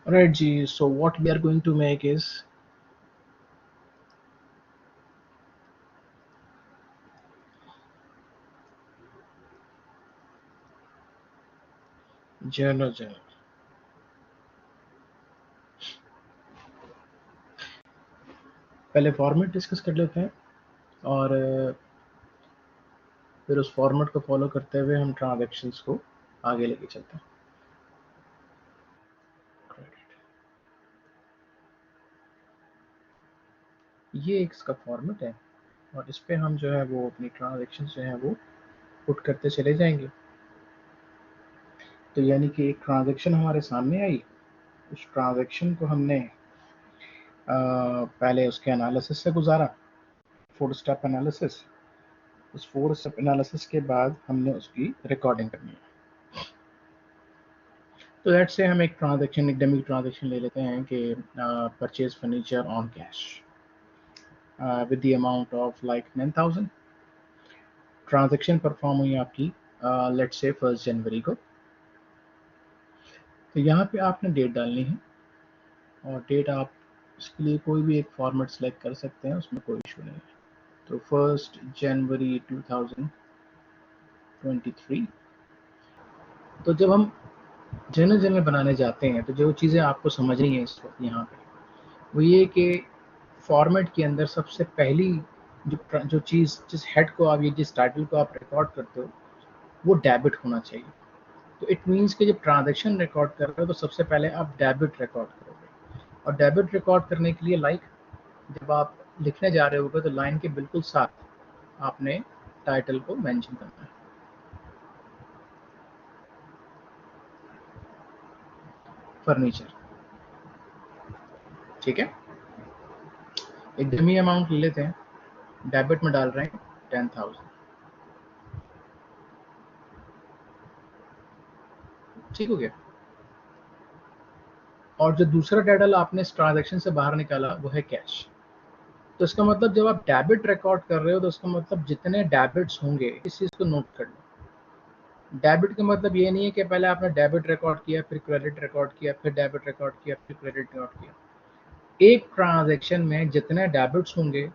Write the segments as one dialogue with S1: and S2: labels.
S1: Right, G. So what we are going to make is journal. पहले format discuss कर लेते हैं और फिर उस फॉर्मेट को फॉलो करते हुए हम ट्रांजैक्शंस को आगे लेके चलते हैं। ये इसका फॉर्मेट है और इस पे हम जो है वो अपनी ट्रांजैक्शंस जो है वो पुट करते चले जाएंगे। तो यानी कि एक ट्रांजैक्शन हमारे सामने आई, उस ट्रांजैक्शन को हमने पहले उसके एनालिसिस से गुजारा, 4 स्टेप एनालिसिस। उस 4 स्टेप एनालिसिस के बाद हमने उसकी रिकॉर्डिंग करनी है। तो लेट्स से हम एक ट्रांजैक्शन, एक डेमो ट्रांजैक्शन ले लेते हैं कि purchase furniture on cash with the amount of like 9000। Transaction perform हुई आपकी लेट्स से 1 जनवरी को। तो यहाँ पे आपने डेट डालनी है और डेट आप इसके लिए कोई भी एक फॉर्मेट सेलेक्ट कर सकते हैं, उसमें कोई इशू नहीं है। तो 1 जनवरी 2023। तो जब हम जर्नल बनाने जाते हैं तो जो चीज़ें आपको समझनी है इस वक्त यहाँ पे वो ये कि फॉर्मेट के अंदर सबसे पहली जो चीज़, जिस हेड को आप, ये जिस टाइटल को आप रिकॉर्ड करते हो वो डेबिट होना चाहिए। तो इट मीन्स कि जब ट्रांजैक्शन रिकॉर्ड कर रहे हो तो सबसे पहले आप डेबिट रिकॉर्ड करोगे। और डेबिट रिकॉर्ड करने के लिए लाइक जब आप लिखने जा रहे होगे तो लाइन के बिल्कुल साथ आपने टाइटल को मेंशन करना है। फर्नीचर, ठीक है। एक डमी अमाउंट ले लेते हैं, डेबिट में डाल रहे हैं 10,000, ठीक हो गया। और जो दूसरा टाइटल आपने इस ट्रांजैक्शन से बाहर निकाला वो है कैश। तो इसका मतलब जब आप डेबिट रिकॉर्ड कर रहे हो तो इसका मतलब जितने डेबिट्स होंगे इस चीज़ को नोट कर लो। डेबिट का मतलब ये नहीं है कि पहले आपने डेबिट रिकॉर्ड किया, फिर क्रेडिट रिकॉर्ड किया, फिर डेबिट रिकॉर्ड किया, फिर क्रेडिट रिकॉर्ड किया। एक ट्रांजैक्शन में जितने डेबिट्स होंगे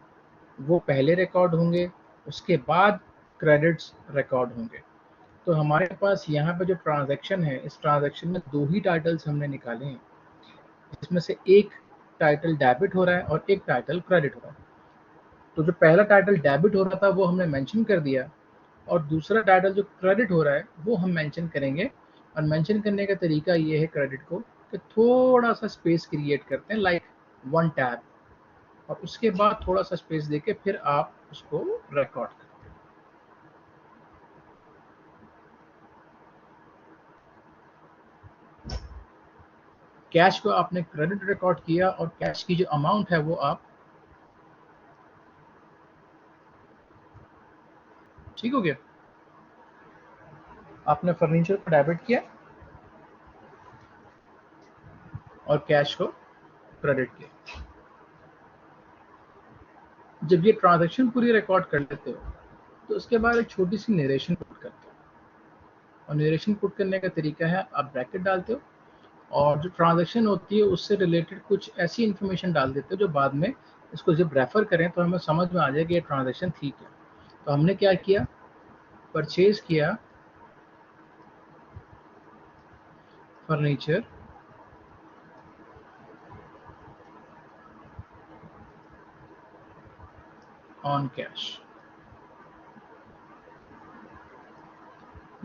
S1: वो पहले रिकॉर्ड होंगे, उसके बाद क्रेडिट्स रिकॉर्ड होंगे। तो हमारे पास यहाँ पे जो ट्रांजैक्शन है, इस ट्रांजैक्शन में 2 ही टाइटल्स हमने निकाले हैं, जिसमें से एक टाइटल डेबिट हो रहा है और एक टाइटल क्रेडिट हो रहा है। तो जो पहला टाइटल डेबिट हो रहा था वो हमने मेंशन कर दिया और दूसरा टाइटल जो क्रेडिट हो रहा है वो हम मेंशन करेंगे। और मेंशन करने का तरीका ये है क्रेडिट को कि थोड़ा सा स्पेस क्रिएट करते हैं, लाइक 1 टैब, और उसके बाद थोड़ा सा स्पेस देके फिर आप उसको रिकॉर्ड करते हैं। कैश को आपने क्रेडिट रिकॉर्ड किया और कैश की जो अमाउंट है वो आप, ठीक हो गया। आपने फर्नीचर को डेबिट किया और कैश को क्रेडिट किया। जब ये ट्रांजैक्शन पूरी रिकॉर्ड कर लेते हो तो उसके बाद एक छोटी सी नरेशन पुट करते हो। और नरेशन पुट करने का तरीका है, आप ब्रैकेट डालते हो और जो ट्रांजैक्शन होती है उससे रिलेटेड कुछ ऐसी इन्फॉर्मेशन डाल देते हो जो बाद में इसको जब रेफर करें तो हमें समझ में आ जाए कि ये ट्रांजैक्शन थी क्या। तो हमने क्या किया, परचेज किया फर्नीचर ऑन कैश।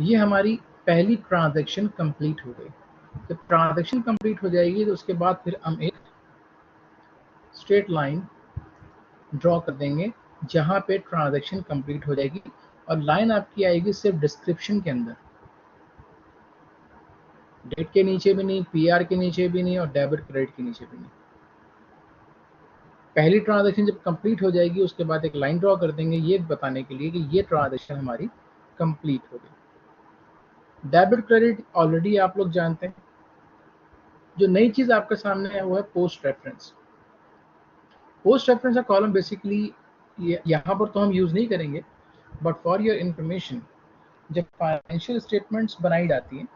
S1: ये हमारी पहली ट्रांजैक्शन कंप्लीट हो गई। जब ट्रांजैक्शन कंप्लीट हो जाएगी तो उसके बाद फिर हम एक स्ट्रेट लाइन ड्रॉ कर देंगे जहां पे ट्रांजैक्शन कंप्लीट हो जाएगी और लाइन आपकी आएगी सिर्फ डिस्क्रिप्शन के अंदर, डेट के नीचे भी नहीं, पीआर के नीचे भी नहीं और डेबिट क्रेडिट के नीचे भी नहीं। पहली ट्रांजैक्शन जब कंप्लीट हो जाएगी उसके बाद एक लाइन ड्रॉ कर देंगे ये बताने के लिए कि ये ट्रांजैक्शन हमारी कंप्लीट हो गई। डेबिट क्रेडिट ऑलरेडी आप लोग जानते हैं। जो नई चीज आपके सामने है वो है पोस्ट रेफरेंस। पोस्ट रेफरेंस का कॉलम बेसिकली यहाँ पर तो हम यूज नहीं करेंगे, बट फॉर योर इंफॉर्मेशन जब फाइनेंशियल स्टेटमेंट्स बनाई जाती हैं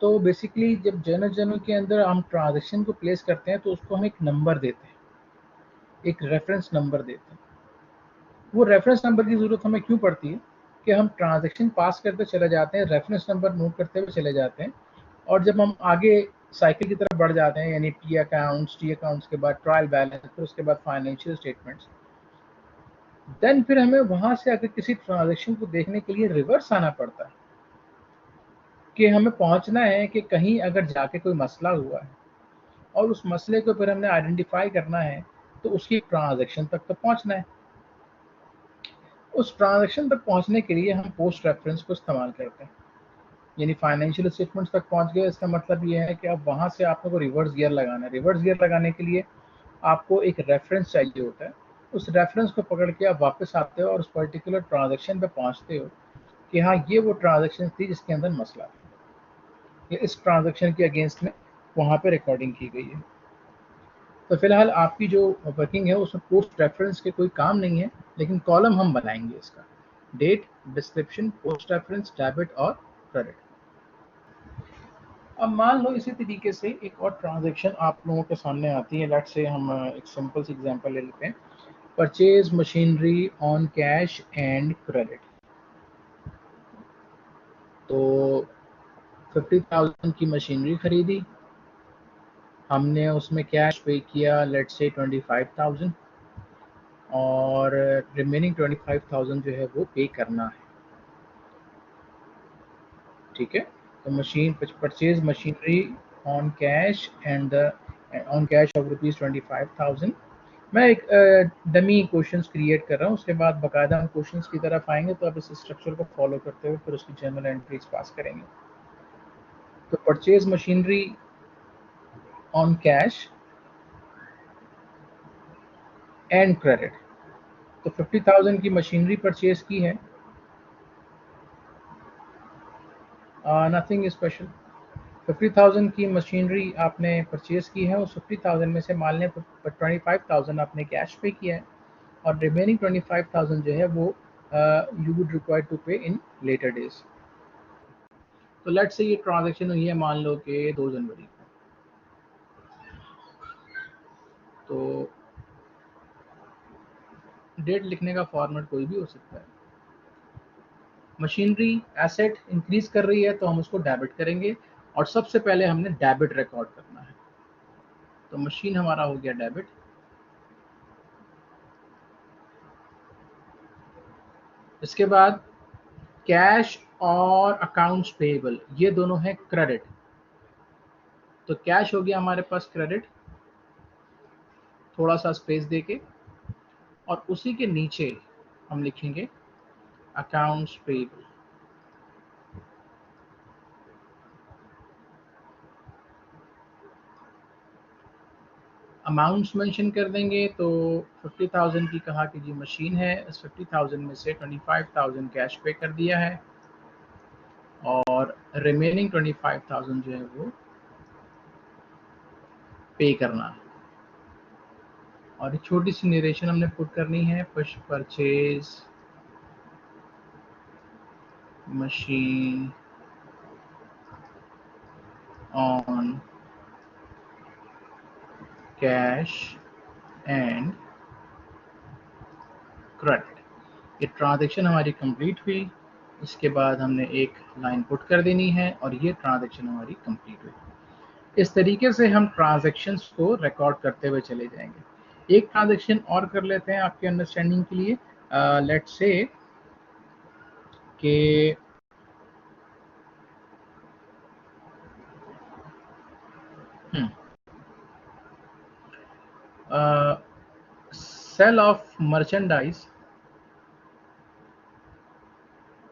S1: तो बेसिकली जब जर्नल के अंदर हम ट्रांजैक्शन को प्लेस करते हैं तो उसको हम एक नंबर देते हैं, एक रेफरेंस नंबर देते हैं। वो रेफरेंस नंबर की ज़रूरत हमें क्यों पड़ती है कि हम ट्रांजैक्शन पास करते चले जाते हैं, रेफरेंस नंबर नोट करते हुए चले जाते हैं, और जब हम आगे साइकिल की तरफ बढ़ जाते हैं, यानी टी अकाउंट्स के बाद ट्रायल बैलेंस, फिर उसके बाद फाइनेंशियल स्टेटमेंट्स, देन फिर हमें वहां से अगर किसी ट्रांजैक्शन को देखने के लिए रिवर्स आना पड़ता है कि हमें पहुंचना है कि कहीं अगर जाके कोई मसला हुआ है और उस मसले को फिर हमने आइडेंटिफाई करना है, तो उसकी ट्रांजैक्शन तक तो पहुंचना है। उस ट्रांजैक्शन तक पहुंचने के लिए हम पोस्ट रेफरेंस को इस्तेमाल करते हैं, यानी फाइनेंशियल स्टेटमेंट्स तक पहुंच गए। इसका मतलब ये है कि अब वहां से आपको को रिवर्स गियर लगाना है। रिवर्स गियर लगाने के लिए आपको एक रेफरेंस चाहिए होता है। उस रेफरेंस को पकड़ के आप वापस आते हो और उस पर्टिकुलर ट्रांजैक्शन पे पहुंचते हो कि हाँ, ये वो ट्रांजैक्शन थी जिसके अंदर मसला था, ये इस ट्रांजैक्शन के अगेंस्ट में वहां पे रिकॉर्डिंग की गई है। तो फिलहाल आपकी जो वर्किंग है उसमें पोस्ट रेफरेंस के कोई काम नहीं है, लेकिन कॉलम हम बनाएंगे इसका, date, description, post reference, debit और क्रेडिट। अब मान लो इसी तरीके से एक और ट्रांजैक्शन आप लोगों के सामने आती है। लेट्स से हम एक सिंपल सी एग्जांपल ले लेते हैं, purchase machinery on cash and credit. तो 50,000 की मशीनरी खरीदी, हमने उसमें कैश पे किया लेट्स से 25,000, और रिमेनिंग 25,000 जो है वो पे करना है। ठीक है, तो machine purchase machinery on cash and on cash of ₹25,000। मैं एक डमी क्वेश्चंस क्रिएट कर रहा हूँ, उसके बाद बाकायदा हम क्वेश्चंस की तरफ आएंगे, तो आप इस स्ट्रक्चर को फॉलो करते हुए फिर उसकी जर्नल एंट्रीज पास करेंगे। तो purchase machinery on cash and credit, तो 50,000 की मशीनरी परचेज की है, नथिंग स्पेशल। 50,000 की मशीनरी आपने परचेज की है, उस 50,000 में से मान लें 25,000 आपने कैश पे किया है, और रिमेनिंग 25,000 जो है वो यू वुड रिक्वायर टू पे इन लेटर डेज। तो लेट्स से ये ट्रांजैक्शन हुई है मान लो कि 2 जनवरी को, तो डेट लिखने का फॉर्मेट कोई भी हो सकता है। मशीनरी एसेट इंक्रीज कर रही है तो हम उसको डेबिट करेंगे, और सबसे पहले हमने डेबिट रिकॉर्ड करना है। तो मशीन हमारा हो गया डेबिट। इसके बाद कैश और अकाउंट्स पेएबल ये दोनों हैं क्रेडिट। तो कैश हो गया हमारे पास क्रेडिट, थोड़ा सा स्पेस देके, और उसी के नीचे हम लिखेंगे अकाउंट्स पेएबल। अमाउंट्स मेंशन कर देंगे, तो 50,000 की कहा कि जी मशीन है, इस 50,000 में से 25,000 कैश पे कर दिया है, और रिमेनिंग 25,000 जो है वो पे करना है। और एक छोटी सी नरेशन हमने पुट करनी है, purchase machine on cash and credit. ये ट्रांजैक्शन हमारी कंप्लीट हुई। इसके बाद हमने एक लाइन पुट कर देनी है, और ये ट्रांजैक्शन हमारी कंप्लीट हुई। इस तरीके से हम ट्रांजैक्शंस को रिकॉर्ड करते हुए चले जाएंगे। एक ट्रांजैक्शन और कर लेते हैं आपके अंडरस्टैंडिंग के लिए। लेट्स से कि sale of merchandise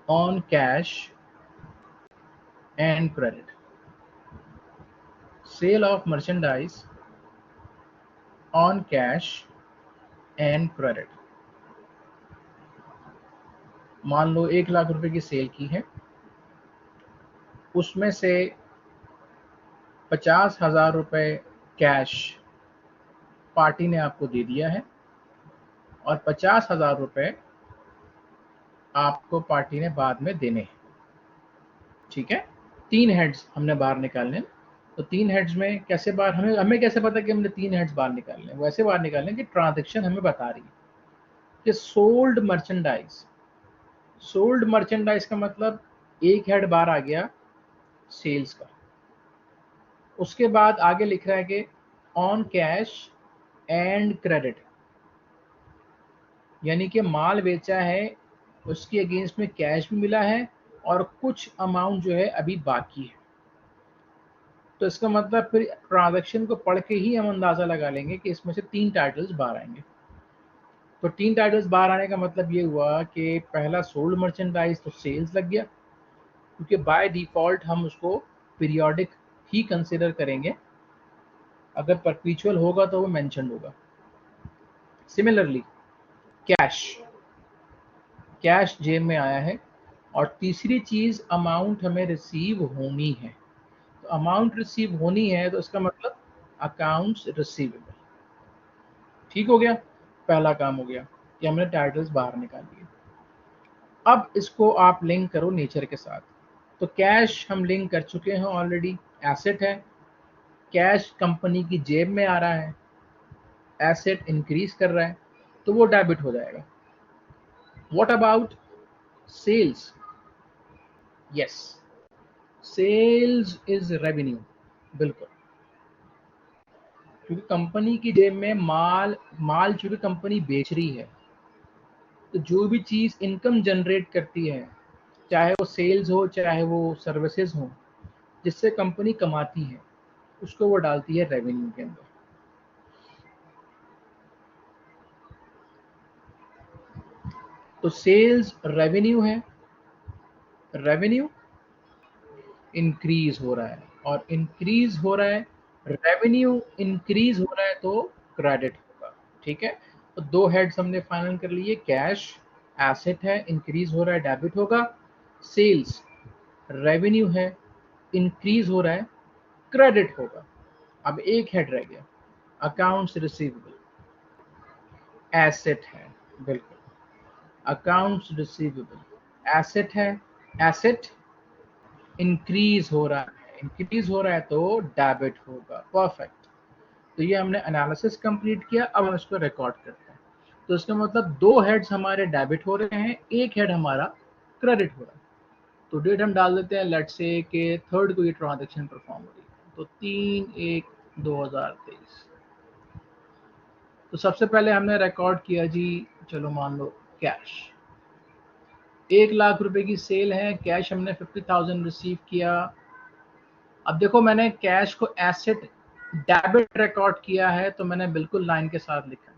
S1: on cash and credit. Sale of merchandise on cash and credit. मान लो 1 लाख रुपए की सेल की है, उसमें से 50,000 रुपए कैश पार्टी ने आपको दे दिया है, और 50,000 रुपए आपको पार्टी ने बाद में देने हैं। ठीक है, 3 हेड्स हमने बाहर निकालने। तो 3 हेड्स में कैसे बाहर, हमें कैसे पता कि हमने 3 हेड्स बाहर निकालने? वैसे बाहर निकालने कि ट्रांजैक्शन हमें बता रही है कि सोल्ड मर्चेंडाइज। सोल्ड मर्चेंडाइज का मतलब एक हेड बाहर आ गया सेल्स का। उसके बाद आगे लिख रहा है कि ऑन कैश एंड क्रेडिट, यानी कि माल बेचा है, उसके अगेंस्ट में कैश भी मिला है और कुछ अमाउंट जो है अभी बाकी है। तो इसका मतलब फिर ट्रांजैक्शन को पढ़ के ही हम अंदाजा लगा लेंगे कि इसमें से 3 टाइटल्स बाहर आएंगे। तो 3 टाइटल्स बाहर आने का मतलब ये हुआ कि पहला सोल्ड मर्चेंडाइज, तो सेल्स लग गया, क्योंकि बाय डिफॉल्ट हम उसको पीरियोडिक ही कंसिडर करेंगे, अगर परपेचुअल होगा तो वो मेंशन होगा। सिमिलरली कैश, कैश जेब में आया है। और तीसरी चीज अमाउंट हमें रिसीव होनी है। तो अमाउंट रिसीव होनी है तो इसका मतलब अकाउंट्स रिसीवेबल। ठीक हो गया, पहला काम हो गया कि हमने टाइटल्स बाहर निकाल लिए। अब इसको आप लिंक करो नेचर के साथ। तो कैश हम लिंक कर चुके हैं ऑलरेडी, एसेट है। कैश कंपनी की जेब में आ रहा है, एसेट इंक्रीज कर रहा है, तो वो डेबिट हो जाएगा। What about sales? Yes, sales is revenue, बिल्कुल, क्योंकि कंपनी की जेब में माल चूंकि कंपनी बेच रही है, तो जो भी चीज इनकम जनरेट करती है, चाहे वो सेल्स हो चाहे वो सर्विसेज हो, जिससे कंपनी कमाती है, उसको वो डालती है रेवेन्यू के अंदर। तो सेल्स रेवेन्यू है, रेवेन्यू इंक्रीज हो रहा है, और इंक्रीज हो रहा है, रेवेन्यू इंक्रीज हो रहा है तो क्रेडिट होगा। ठीक है, तो 2 हेड्स हमने फाइनल कर लिए। कैश एसेट है, इंक्रीज हो रहा है, डेबिट होगा। सेल्स रेवेन्यू है, इंक्रीज हो रहा है, क्रेडिट होगा। अब एक हेड रह गया, अकाउंट्स रिसीवेबल, एसेट है, बिल्कुल, अकाउंट्स रिसीवेबल एसेट है, एसेट इंक्रीज हो रहा है, इंक्रीज हो रहा है तो डेबिट होगा। परफेक्ट। तो ये हमने एनालिसिस कंप्लीट किया, अब हम इसको रिकॉर्ड करते हैं। तो इसका मतलब 2 हेड्स हमारे डेबिट हो रहे हैं, एक हेड हमारा क्रेडिट हो रहा है। तो डेट हम डाल देते हैं, लेट्स से कि 3rd को ये ट्रांजैक्शन परफॉर्म हो रही है, तो 3/1/2023। तो सबसे पहले हमने रिकॉर्ड किया जी, चलो मान लो कैश 1 लाख रुपए की सेल है, कैश हमने 50,000 रिसीव किया। अब देखो मैंने कैश को एसेट डेबिट रिकॉर्ड किया है, तो मैंने बिल्कुल लाइन के साथ लिखा है।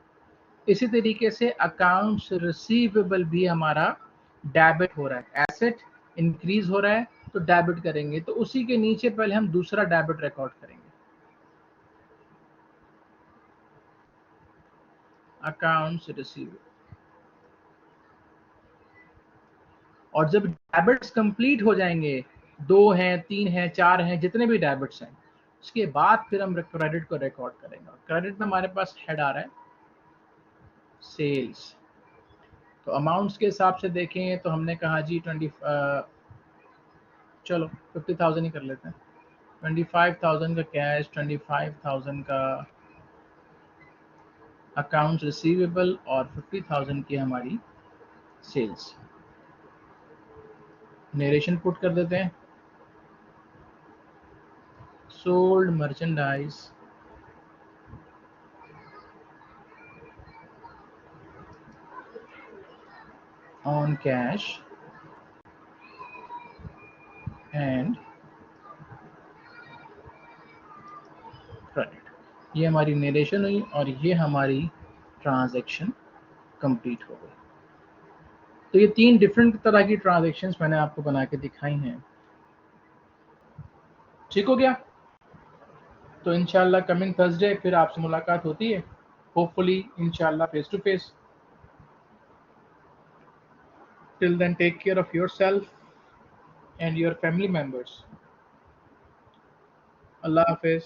S1: इसी तरीके से अकाउंट्स रिसीवेबल भी हमारा डेबिट हो रहा है, एसेट इंक्रीज हो रहा है तो डेबिट करेंगे, तो उसी के नीचे पहले हम दूसरा डेबिट रिकॉर्ड करेंगे, अकाउंट्स रिसीवेबल। और जब डेबिट्स कंप्लीट हो जाएंगे, 2 हैं, 3 हैं, 4 हैं, जितने भी डेबिट्स हैं, उसके बाद फिर हम क्रेडिट को रिकॉर्ड करेंगे। क्रेडिट में हमारे पास हेड आ रहा है सेल्स। तो अमाउंट्स के हिसाब से देखें तो हमने कहा जी चलो 50,000 ही कर लेते हैं। 25,000 का कैश, 25,000 का अकाउंट्स रिसीवेबल और 50,000 की हमारी सेल्स। नरेशन पुट कर देते हैं, sold merchandise on cash and credit. ये हमारी नरेशन हुई और ये हमारी ट्रांजैक्शन कंप्लीट हो गई। तो ये 3 डिफरेंट तरह की ट्रांजैक्शंस मैंने आपको बना के दिखाई हैं। ठीक हो गया? तो इंशाल्लाह कमिंग थर्सडे फिर आपसे मुलाकात होती है, होपफुली इंशाल्लाह face to face. Till then take care of yourself and your family members. अल्लाह हाफिज।